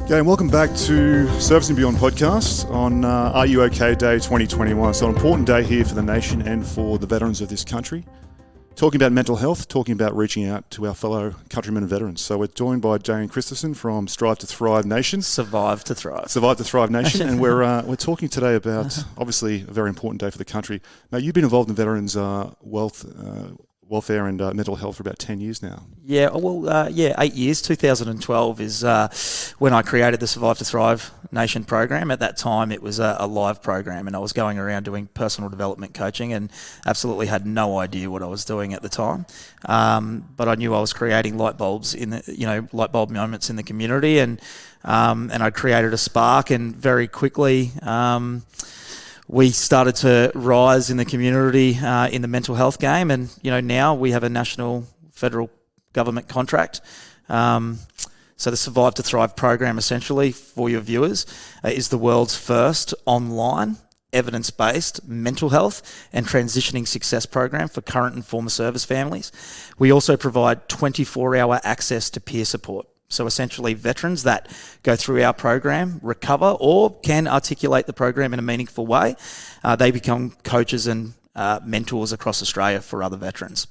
Okay, and welcome back to Service and Beyond podcast on RUOkay Day 2021. So an important day here for the nation and for the veterans of this country. Talking about mental health, talking about reaching out to our fellow countrymen and veterans. So we're joined by Dane Christison from Strive to Thrive Nation. Survive to Thrive. Survive to Thrive Nation. And we're talking today about, obviously, a very important day for the country. Now, you've been involved in veterans' welfare and mental health for about 10 years now. Yeah, 8 years. 2012 is when I created the Survive to Thrive Nation program. At that time, it was a live program, and I was going around doing personal development coaching and absolutely had no idea what I was doing at the time. But I knew I was creating light bulbs light bulb moments in the community, and I created a spark, and very quickly, we started to rise in the community in the mental health game, and now we have a national federal government contract. So the Survive to Thrive program, essentially, for your viewers, is the world's first online evidence-based mental health and transitioning success program for current and former service families. We also provide 24-hour access to peer support. So essentially, veterans that go through our program recover or can articulate the program in a meaningful way. They become coaches and mentors across Australia for other veterans.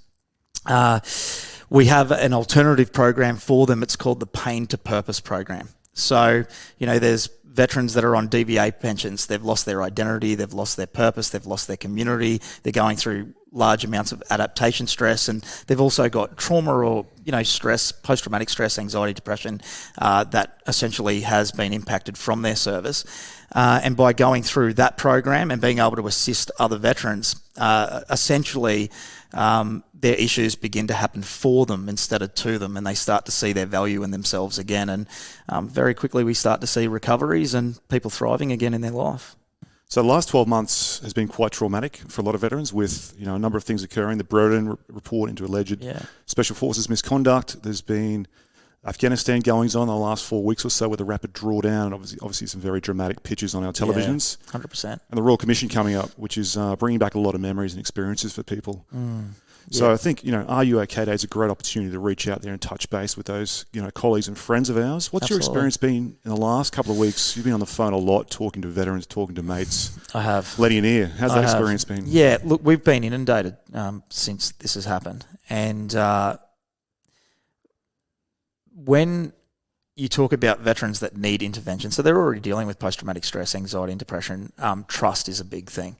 We have an alternative program for them. It's called the Pain to Purpose program. So, there's veterans that are on DVA pensions. They've lost their identity, they've lost their purpose, they've lost their community, they're going through large amounts of adaptation stress, and they've also got trauma or stress, post-traumatic stress, anxiety, depression that essentially has been impacted from their service. And by going through that program and being able to assist other veterans, essentially their issues begin to happen for them instead of to them, and they start to see their value in themselves again. And very quickly we start to see recoveries and people thriving again in their life. So the last 12 months has been quite traumatic for a lot of veterans, with a number of things occurring. The Broden report into alleged Special Forces misconduct. There's been Afghanistan goings on the last 4 weeks or so with a rapid drawdown, and obviously some very dramatic pictures on our televisions. 100%. And the Royal Commission coming up, which is bringing back a lot of memories and experiences for people. So I think, RUOkay Day is a great opportunity to reach out there and touch base with those, colleagues and friends of ours. What's your experience been in the last couple of weeks? You've been on the phone a lot, talking to veterans, talking to mates. I have. Letting an ear. How's that experience been? Yeah, look, we've been inundated since this has happened. And when you talk about veterans that need intervention, so they're already dealing with post-traumatic stress, anxiety and depression, trust is a big thing.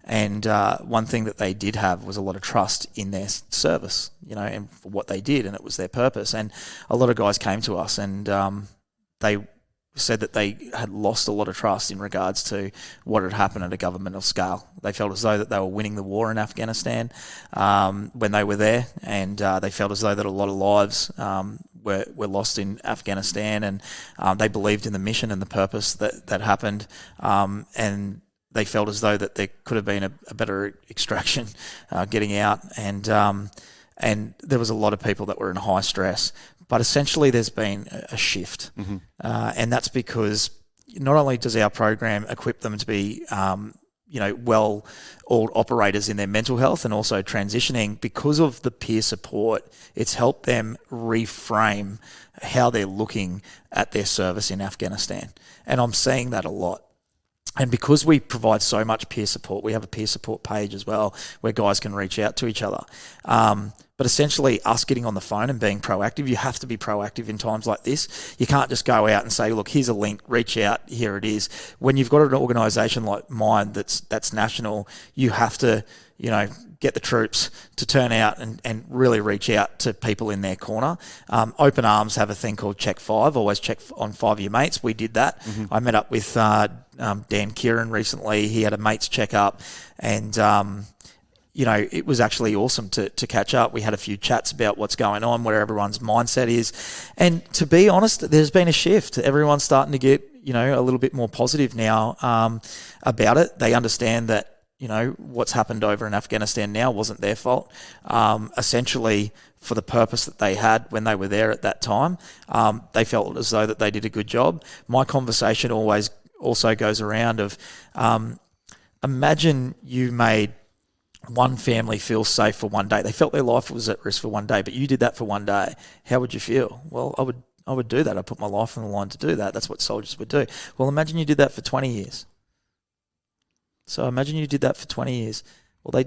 And one thing that they did have was a lot of trust in their service, and for what they did, and it was their purpose. And a lot of guys came to us and they said that they had lost a lot of trust in regards to what had happened at a governmental scale. They felt as though that they were winning the war in Afghanistan when they were there, and they felt as though that a lot of lives were lost in Afghanistan, and they believed in the mission and the purpose that happened, and they felt as though that there could have been a better extraction getting out, and there was a lot of people that were in high stress. But essentially there's been a shift, and that's because not only does our program equip them to be well-oiled operators in their mental health and also transitioning, because of the peer support, it's helped them reframe how they're looking at their service in Afghanistan. And I'm seeing that a lot. And because we provide so much peer support, we have a peer support page as well where guys can reach out to each other. But essentially us getting on the phone and being proactive, you have to be proactive in times like this. You can't just go out and say, look, here's a link, reach out, here it is. When you've got an organisation like mine that's national, you have to, get the troops to turn out and really reach out to people in their corner. Open Arms have a thing called Check 5, always check on 5 of your mates. We did that. I met up with Dan Kieran recently. He had a mates check up, and it was actually awesome to catch up. We had a few chats about what's going on, where everyone's mindset is. And to be honest, there's been a shift. Everyone's starting to get, a little bit more positive now about it. They understand that, what's happened over in Afghanistan now wasn't their fault. Essentially, for the purpose that they had when they were there at that time, they felt as though that they did a good job. My conversation always also goes around of, imagine you made one family feel safe for one day. They felt their life was at risk for one day, but you did that for one day. How would you feel? Well, would do that. I'd put my life on the line to do that. That's what soldiers would do. Well, imagine you did that for 20 years. So imagine you did that for 20 years. Well,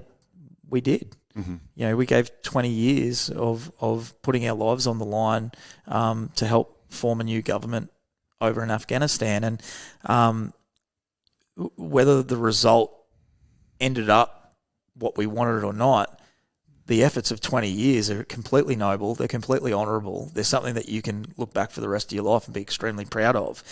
we did. Mm-hmm. We gave 20 years of putting our lives on the line to help form a new government over in Afghanistan. And whether the result ended up what we wanted or not, the efforts of 20 years are completely noble. They're completely honourable. They're something that you can look back for the rest of your life and be extremely proud of.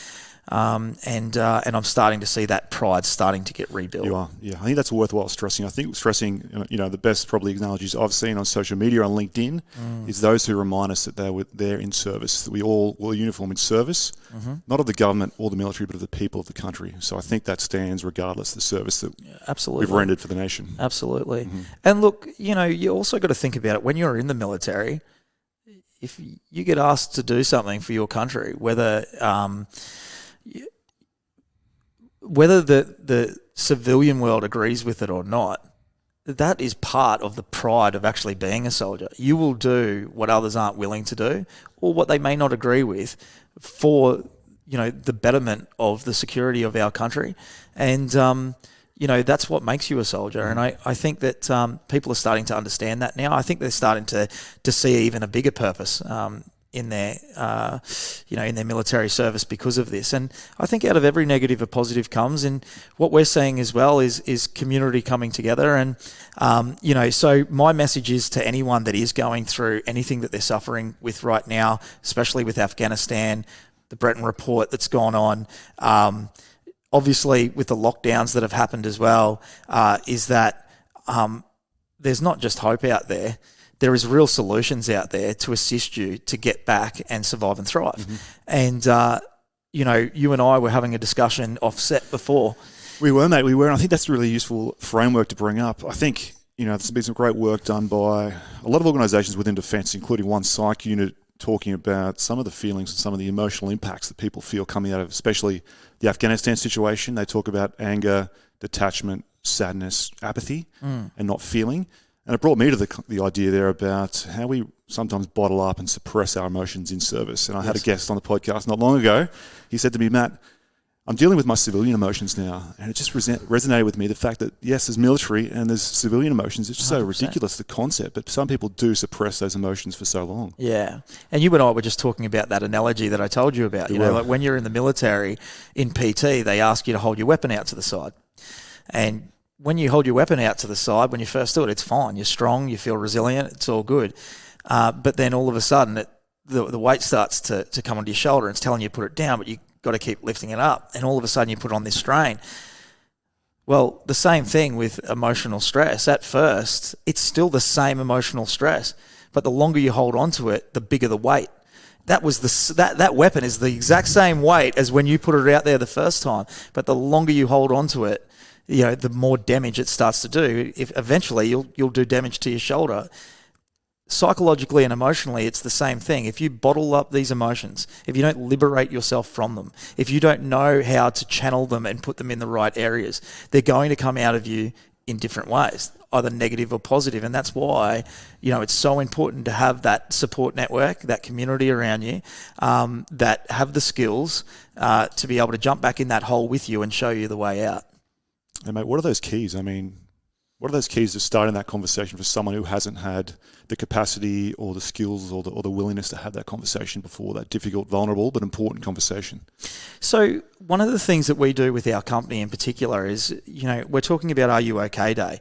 And I'm starting to see that pride starting to get rebuilt. You are, yeah. I think that's worthwhile stressing. I think stressing, the best probably analogies I've seen on social media, on LinkedIn, is those who remind us that they were there in service, that we all wore a uniform in service, not of the government or the military, but of the people of the country. So I think that stands regardless of the service that we've rendered for the nation. Absolutely. And look, you also got to think about it when you're in the military. If you get asked to do something for your country, whether the civilian world agrees with it or not, that is part of the pride of actually being a soldier. You will do what others aren't willing to do, or what they may not agree with, for the betterment of the security of our country. And that's what makes you a soldier. And I think that people are starting to understand that now. I think they're starting to see even a bigger purpose in their military service because of this. And I think out of every negative a positive comes, and what we're seeing as well is community coming together. And so my message is to anyone that is going through anything that they're suffering with right now, especially with Afghanistan, the Breton report that's gone on, obviously with the lockdowns that have happened as well, is that there's not just hope out there. There is real solutions out there to assist you to get back and survive and thrive. And, you and I were having a discussion offset before. We were, mate. We were. And I think that's a really useful framework to bring up. I think, there's been some great work done by a lot of organisations within defence, including one psych unit, talking about some of the feelings and some of the emotional impacts that people feel coming out of, especially the Afghanistan situation. They talk about anger, detachment, sadness, apathy, and not feeling. And it brought me to the idea there about how we sometimes bottle up and suppress our emotions in service. And I had a guest on the podcast not long ago. He said to me, Matt, I'm dealing with my civilian emotions now. And it just resonated with me, the fact that, yes, there's military and there's civilian emotions. It's just so ridiculous, the concept. But some people do suppress those emotions for so long. Yeah. And you and I were just talking about that analogy that I told you about. Like when you're in the military, in PT, they ask you to hold your weapon out to the side. And when you hold your weapon out to the side, when you first do it, it's fine. You're strong, you feel resilient, it's all good. But then all of a sudden, the weight starts to come onto your shoulder, and it's telling you to put it down, but you've got to keep lifting it up. And all of a sudden, you put on this strain. Well, the same thing with emotional stress. At first, it's still the same emotional stress, but the longer you hold on to it, the bigger the weight. That weapon is the exact same weight as when you put it out there the first time, but the longer you hold on to it, the more damage it starts to do. If eventually you'll do damage to your shoulder. Psychologically and emotionally, it's the same thing. If you bottle up these emotions, if you don't liberate yourself from them, if you don't know how to channel them and put them in the right areas, they're going to come out of you in different ways, either negative or positive. And that's why, it's so important to have that support network, that community around you, that have the skills to be able to jump back in that hole with you and show you the way out. And mate, what are those keys? I mean, what are those keys to starting that conversation for someone who hasn't had the capacity or the skills or the willingness to have that conversation before, that difficult, vulnerable, but important conversation? So one of the things that we do with our company in particular is, we're talking about RUOkay Day,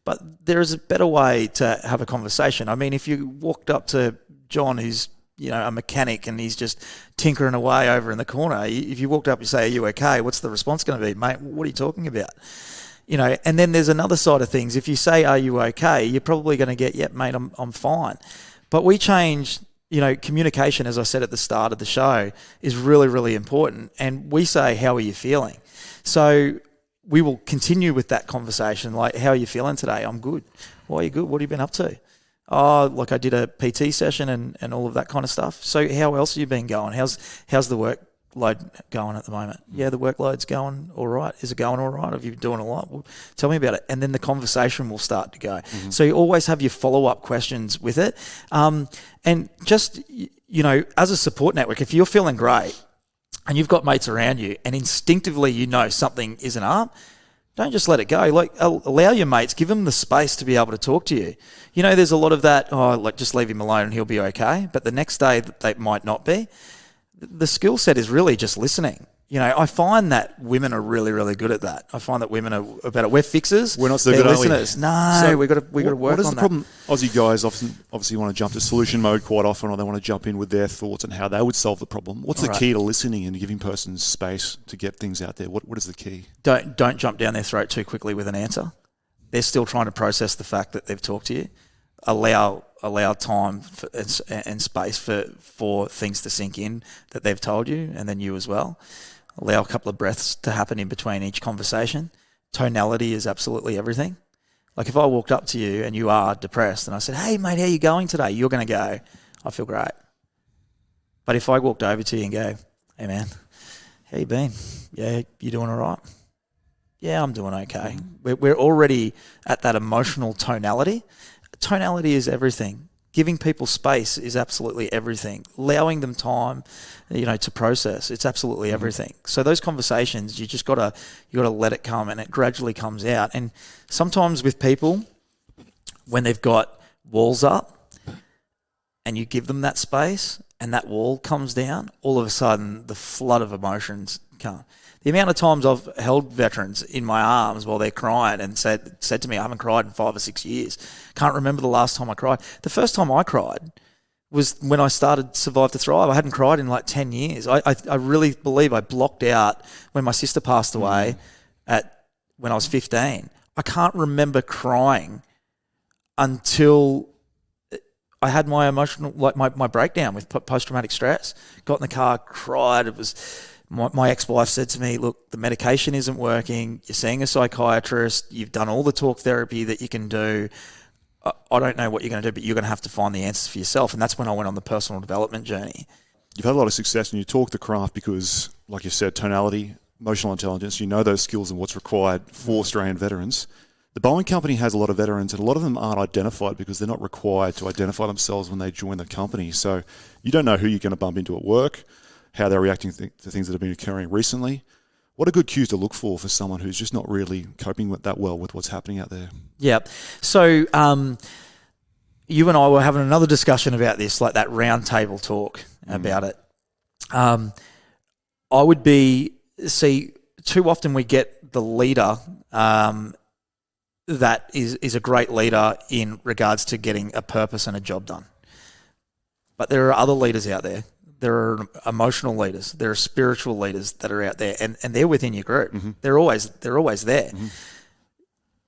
but there is a better way to have a conversation. I mean, if you walked up to John, who's a mechanic, and he's just tinkering away over in the corner, if you walked up and say, "Are you okay?" What's the response going to be? Mate, what are you talking about? And then there's another side of things. If you say, "Are you okay?" you're probably going to get, "Yep, mate, I'm fine." But we change, communication, as I said at the start of the show, is really, really important. And we say, "How are you feeling?" So we will continue with that conversation. Like, "How are you feeling today?" "I'm good." "Why are you good? What have you been up to?" "Oh, like I did a PT session and all of that kind of stuff." "So how else have you been going? How's the workload going at the moment?" "Yeah, the workload's going all right." "Is it going all right? Have you been doing a lot?" "Well, tell me about it." And then the conversation will start to go. So you always have your follow-up questions with it. And just, as a support network, if you're feeling great and you've got mates around you and instinctively something isn't up, don't just let it go. Like, allow your mates, give them the space to be able to talk to you. There's a lot of that, just leave him alone and he'll be okay. But the next day they might not be. The skill set is really just listening. I find that women are really, really good at that. I find that women are better. We're fixers. We're not so good, listeners. No, we've got to work on that. What is the problem? Aussie guys obviously want to jump to solution mode quite often, or they want to jump in with their thoughts and how they would solve the problem. What's the key to listening and giving persons space to get things out there? What is the key? Don't jump down their throat too quickly with an answer. They're still trying to process the fact that they've talked to you. Allow time and space for things to sink in that they've told you, and then you as well. Allow a couple of breaths to happen in between each conversation. Tonality is absolutely everything. Like, if I walked up to you and you are depressed and I said, "Hey mate, how you going today?" You're going to go, "I feel great." But if I walked over to you and go, "Hey man, how you been? Yeah, you doing all right?" "Yeah, I'm doing okay." We're already at that emotional tonality. Tonality is everything. Giving people space is absolutely everything. Allowing them time, to process, it's absolutely everything. So those conversations, you gotta let it come, and it gradually comes out. And sometimes with people, when they've got walls up, and you give them that space, and that wall comes down, all of a sudden the flood of emotions come. The amount of times I've held veterans in my arms while they're crying and said to me, "I haven't cried in 5 or 6 years. Can't remember the last time I cried." The first time I cried was when I started Survive to Thrive. I hadn't cried in like 10 years. I really believe I blocked out when my sister passed away when I was 15. I can't remember crying until I had my emotional, my breakdown with post-traumatic stress. Got in the car, cried. It was... My ex-wife said to me, "Look, the medication isn't working. You're seeing a psychiatrist. You've done all the talk therapy that you can do. I don't know what you're going to do, but you're going to have to find the answers for yourself." And that's when I went on the personal development journey. You've had a lot of success and you talk the craft because, like you said, tonality, emotional intelligence, you know those skills and what's required for Australian veterans. The Boeing company has a lot of veterans, and a lot of them aren't identified because they're not required to identify themselves when they join the company. So you don't know who you're going to bump into at work, how they're reacting to things that have been occurring recently. What are good cues to look for someone who's just not really coping with that well with what's happening out there? Yeah. So you and I were having another discussion about this, like that round table talk about it. I would too often we get the leader that is a great leader in regards to getting a purpose and a job done. But there are other leaders out there. There are emotional leaders. There are spiritual leaders that are out there, and they're within your group. Mm-hmm. They're always there. Mm-hmm.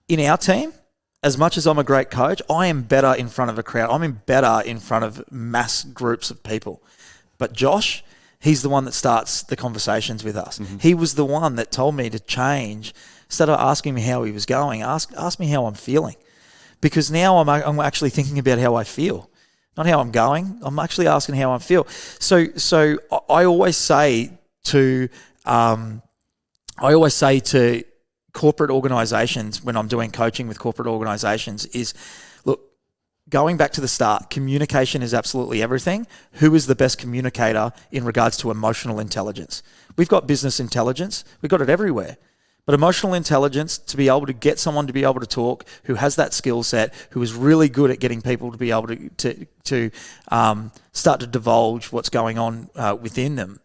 In our team, as much as I'm a great coach, I am better in front of a crowd. I'm better in front of mass groups of people. But Josh, he's the one that starts the conversations with us. Mm-hmm. He was the one that told me to change. Instead of asking me how he was going, ask me how I'm feeling, because now I'm actually thinking about how I feel. Not how I'm going. I'm actually asking how I feel. So I always say to corporate organisations when I'm doing coaching with corporate organisations is, look, going back to the start, communication is absolutely everything. Who is the best communicator in regards to emotional intelligence? We've got business intelligence. We've got it everywhere. But emotional intelligence, to be able to get someone to be able to talk, who has that skill set, who is really good at getting people to be able to start to divulge what's going on within them,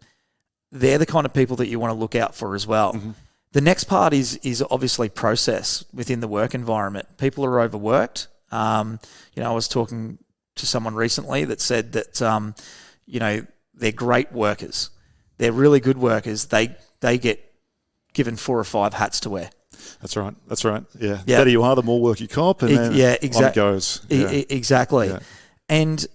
they're the kind of people that you want to look out for as well. Mm-hmm. The next part is obviously process within the work environment. People are overworked. I was talking to someone recently that said that they're great workers. They're really good workers. They get given 4 or 5 hats to wear. That's right. Yeah. The better you are, the more work you cop, and then on it goes. Yeah. Exactly. Yeah. And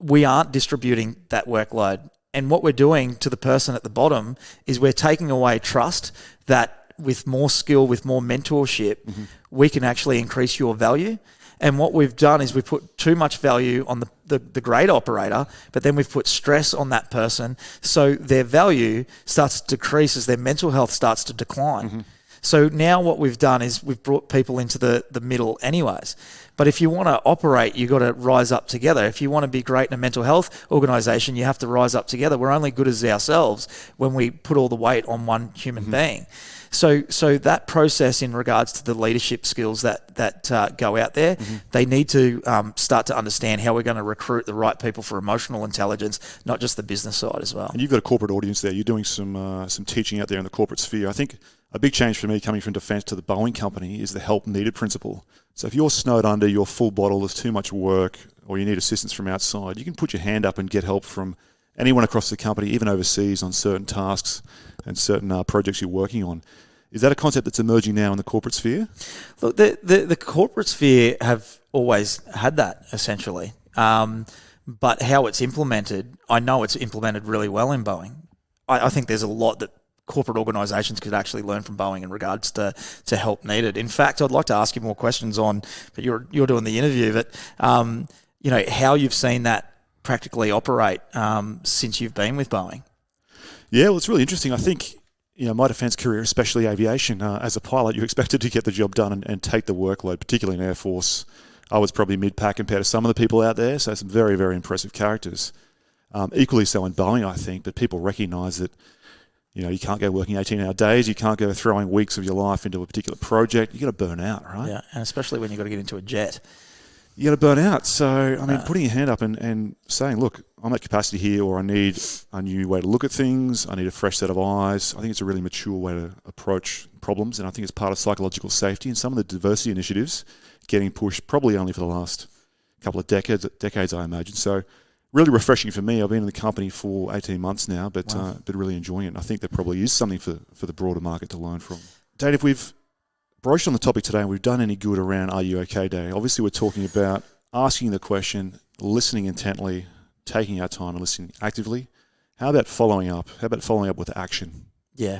we aren't distributing that workload. And what we're doing to the person at the bottom is we're taking away trust that with more skill, with more mentorship, mm-hmm. we can actually increase your value. And what we've done is we put too much value on the great operator, but then we've put stress on that person. So their value starts to decrease as their mental health starts to decline. Mm-hmm. So now what we've done is we've brought people into the middle anyways. But if you want to operate, you've got to rise up together. If you want to be great in a mental health organisation, you have to rise up together. We're only good as ourselves when we put all the weight on one human being. So that process in regards to the leadership skills that go out there, they need to start to understand how we're going to recruit the right people for emotional intelligence, not just the business side as well. And you've got a corporate audience there. You're doing some teaching out there in the corporate sphere. I think a big change for me coming from defence to the Boeing company is the help needed principle. So if you're snowed under, you're full bottle, there's too much work, or you need assistance from outside, you can put your hand up and get help from anyone across the company, even overseas, on certain tasks and certain projects you're working on. Is that a concept that's emerging now in the corporate sphere? Look, the corporate sphere have always had that, essentially. But how it's implemented, I know it's implemented really well in Boeing. I think there's a lot that corporate organisations could actually learn from Boeing in regards to help needed. In fact, I'd like to ask you more questions on, but you're doing the interview, but how you've seen that practically operate since you've been with Boeing. Yeah, well, it's really interesting. I think my defence career, especially aviation, as a pilot, you're expected to get the job done and take the workload, particularly in Air Force. I was probably mid-pack compared to some of the people out there, so some very, very impressive characters. Equally so in Boeing, I think, but people recognise that you can't go working 18-hour days. You can't go throwing weeks of your life into a particular project. You've got to burn out, right? Yeah, and especially when you've got to get into a jet. You got to burn out. So, putting your hand up and saying, look, I'm at capacity here, or I need a new way to look at things. I need a fresh set of eyes. I think it's a really mature way to approach problems, and I think it's part of psychological safety. And some of the diversity initiatives getting pushed probably only for the last couple of decades, I imagine. So, really refreshing for me. I've been in the company for 18 months now, but really enjoying it. And I think there probably is something for the broader market to learn from. Dave, if we've broached on the topic today and we've done any good around RUOkay Day, obviously we're talking about asking the question, listening intently, taking our time and listening actively. How about following up? How about following up with action? Yeah.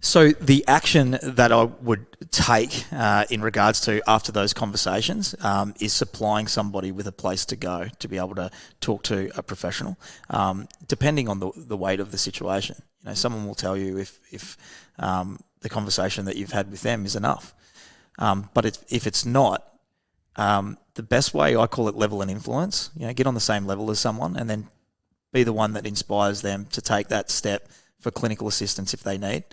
So the action that I would take in regards to after those conversations is supplying somebody with a place to go to be able to talk to a professional, depending on the weight of the situation. Someone will tell you if the conversation that you've had with them is enough. But if it's not, the best way, I call it level and influence. Get on the same level as someone and then be the one that inspires them to take that step for clinical assistance if they need.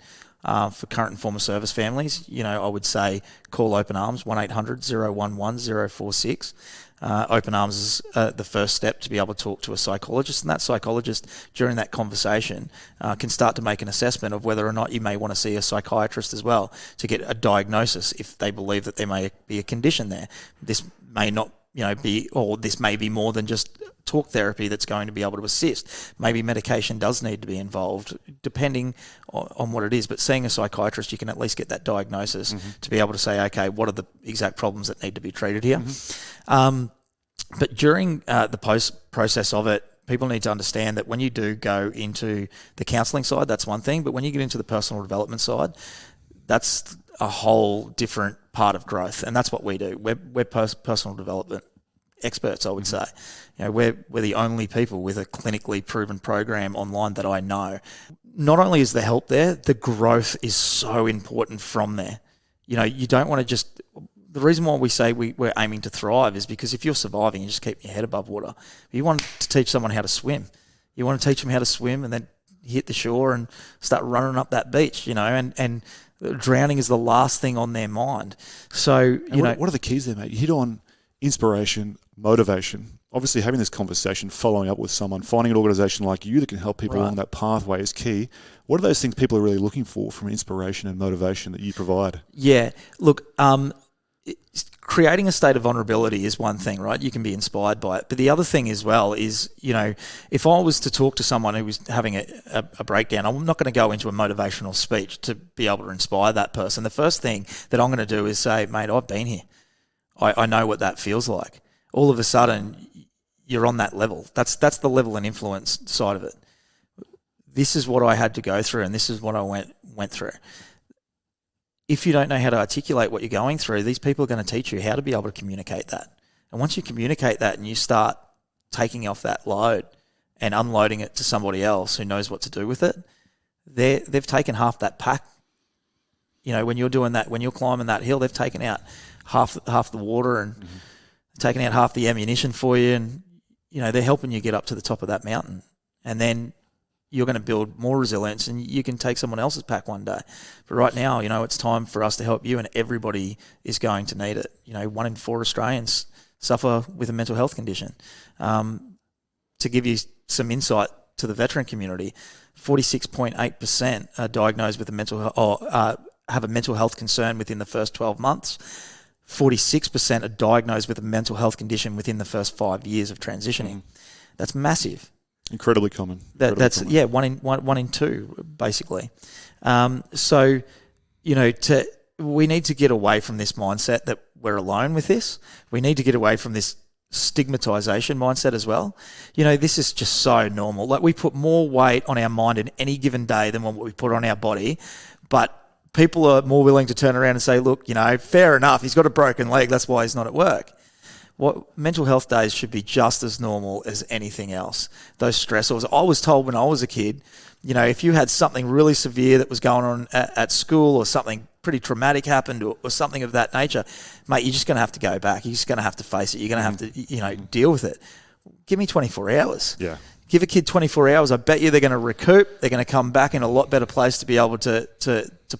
For current and former service families, I would say call Open Arms, 1-800-011-046. Open Arms is the first step to be able to talk to a psychologist, and that psychologist during that conversation can start to make an assessment of whether or not you may want to see a psychiatrist as well to get a diagnosis if they believe that there may be a condition there. This may not be, or this may be more than just talk therapy that's going to be able to assist. Maybe medication does need to be involved, depending on what it is. But seeing a psychiatrist, you can at least get that diagnosis to be able to say, okay, what are the exact problems that need to be treated here? But during the process of it, people need to understand that when you do go into the counselling side, that's one thing. But when you get into the personal development side, that's a whole different part of growth, and that's what we do. We're personal development experts, I would say. We're the only people with a clinically proven program online that I know. Not only is the help there, the growth is so important from there. You don't want to just... The reason why we say we're aiming to thrive is because if you're surviving, you just keep your head above water. You want to teach someone how to swim. You want to teach them how to swim and then hit the shore and start running up that beach, and drowning is the last thing on their mind. So, what are the keys there, mate? You hit on inspiration, motivation. Obviously, having this conversation, following up with someone, finding an organisation like you that can help people along that pathway is key. What are those things people are really looking for from inspiration and motivation that you provide? Yeah, look, creating a state of vulnerability is one thing, right? You can be inspired by it. But the other thing as well is, if I was to talk to someone who was having a breakdown, I'm not going to go into a motivational speech to be able to inspire that person. The first thing that I'm going to do is say, mate, I've been here. I know what that feels like. All of a sudden, you're on that level. That's the level and influence side of it. This is what I had to go through, and this is what I went through. If you don't know how to articulate what you're going through, these people are going to teach you how to be able to communicate that. And once you communicate that and you start taking off that load and unloading it to somebody else who knows what to do with it, they've taken half that pack. You know, when you're doing that, when you're climbing that hill, they've taken out half the water and taken out half the ammunition for you, and you know, they're helping you get up to the top of that mountain, and then you're going to build more resilience, and you can take someone else's pack one day. But right now, you know, it's time for us to help you, and everybody is going to need it. You know, 1 in 4 Australians suffer with a mental health condition. To give you some insight to the veteran community, 46.8% are diagnosed with a have a mental health concern within the first 12 months. 46% are diagnosed with a mental health condition within the first 5 years of transitioning. That's massive. Incredibly common. That's common. Yeah, one in 2 basically. So, you know, we need to get away from this mindset that we're alone with this. We need to get away from this stigmatization mindset as well. You know, this is just so normal. Like, we put more weight on our mind in any given day than what we put on our body, but people are more willing to turn around and say, look, you know, fair enough, he's got a broken leg, that's why he's not at work. What mental health days should be just as normal as anything else. Those stressors. I was told when I was a kid, you know, if you had something really severe that was going on at school, or something pretty traumatic happened, or something of that nature, mate, you're just going to have to go back. You're just going to have to face it. You're going to have to, you know, deal with it. Give me 24 hours. Yeah. Give a kid 24 hours. I bet you they're going to recoup. They're going to come back in a lot better place to be able to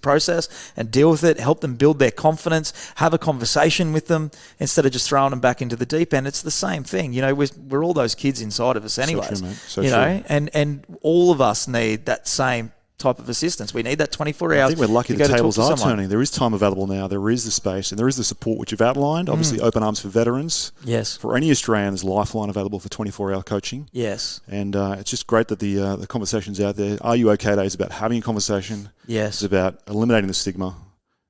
process and deal with it, help them build their confidence, have a conversation with them instead of just throwing them back into the deep end. It's the same thing. You know, we're all those kids inside of us anyways. So true, mate. So you true. know, and all of us need that same type of assistance. We need that 24 hours. I think we're lucky the tables are turning. There is time available now. There is the space, and there is the support which you've outlined. Obviously, open arms for veterans. Yes. For any Australian, there's Lifeline available for 24-hour coaching. Yes. And it's just great that the conversation's out there. Are You OK Day is about having a conversation. Yes. It's about eliminating the stigma,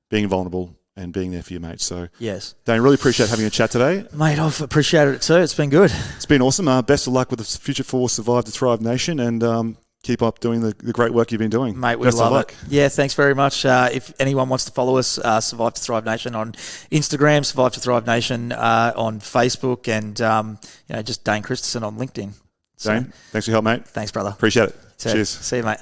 being vulnerable, and being there for your mates. So, yes, Dane, really appreciate having a chat today. Mate, I've appreciated it too. It's been good. It's been awesome. Best of luck with the future for Survive to Thrive Nation, and keep up doing the great work you've been doing. Mate, we Best love of luck. it. Yeah, thanks very much. If anyone wants to follow us, Survive to Thrive Nation on Instagram, Survive to Thrive Nation on Facebook, and you know, just Dane Christison on LinkedIn. Dane, thanks for your help, mate. Thanks, brother. Appreciate it. Cheers. See you, mate.